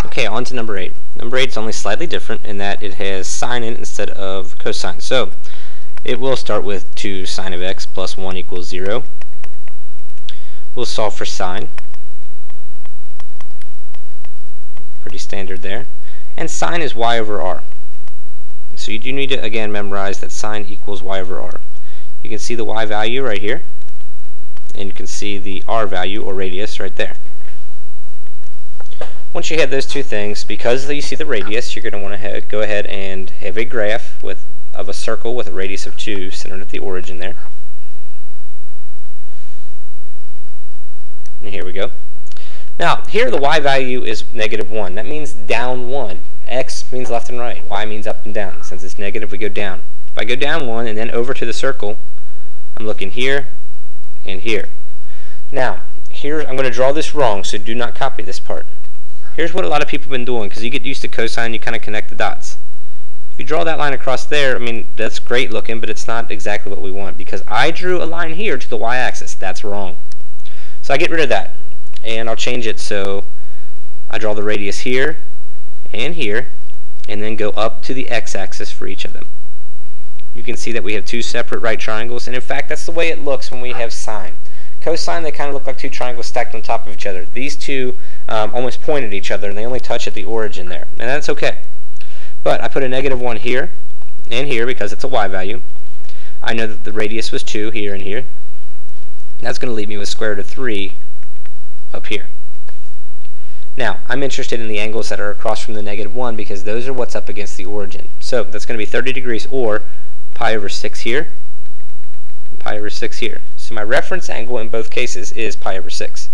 Okay, on to number 8. Number 8 is only slightly different in that it has sine in it instead of cosine. So it will start with 2 sine of x plus 1 equals 0. We'll solve for sine. Pretty standard there. And sine is y over r. So you do need to, again, memorize that sine equals y over r. You can see the y value right here. And you can see the r value, or radius, right there. Once you have those two things, because you see the radius, you're going to want to go ahead and have a graph of a circle with a radius of 2 centered at the origin there. And here we go. Now, here the y value is -1. That means down 1. X means left and right. Y means up and down. Since it's negative, we go down. If I go down 1 and then over to the circle, I'm looking here and here. Now, here I'm going to draw this wrong, so do not copy this part. Here's what a lot of people have been doing, because you get used to cosine, you kind of connect the dots. If you draw that line across there, I mean, that's great looking, but it's not exactly what we want, because I drew a line here to the y-axis. That's wrong. So I get rid of that, and I'll change it so I draw the radius here, and then go up to the x-axis for each of them. You can see that we have two separate right triangles, and in fact, that's the way it looks when we have sine. Cosine, they kind of look like two triangles stacked on top of each other. These two almost point at each other, and they only touch at the origin there, and that's okay. But I put a -1 here and here because it's a y value. I know that the radius was 2 here and here. That's going to leave me with square root of 3 up here. Now, I'm interested in the angles that are across from the -1 because those are what's up against the origin. So that's going to be 30 degrees, or pi over 6 here, and pi over 6 here. So my reference angle in both cases is pi over 6.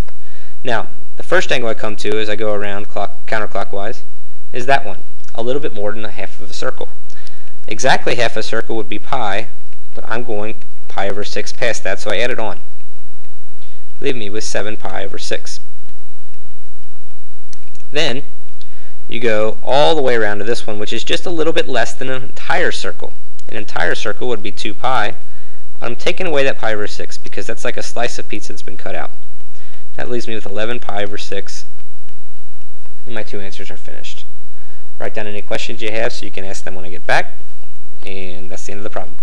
Now, the first angle I come to as I go around counterclockwise is that one, a little bit more than a half of a circle. Exactly half a circle would be pi, but I'm going pi over 6 past that, so I add it on. Leave me with 7 pi over 6. Then you go all the way around to this one, which is just a little bit less than an entire circle. An entire circle would be 2 pi. I'm taking away that pi over 6 because that's like a slice of pizza that's been cut out. That leaves me with 11 pi over 6, and my two answers are finished. Write down any questions you have so you can ask them when I get back, and that's the end of the problem.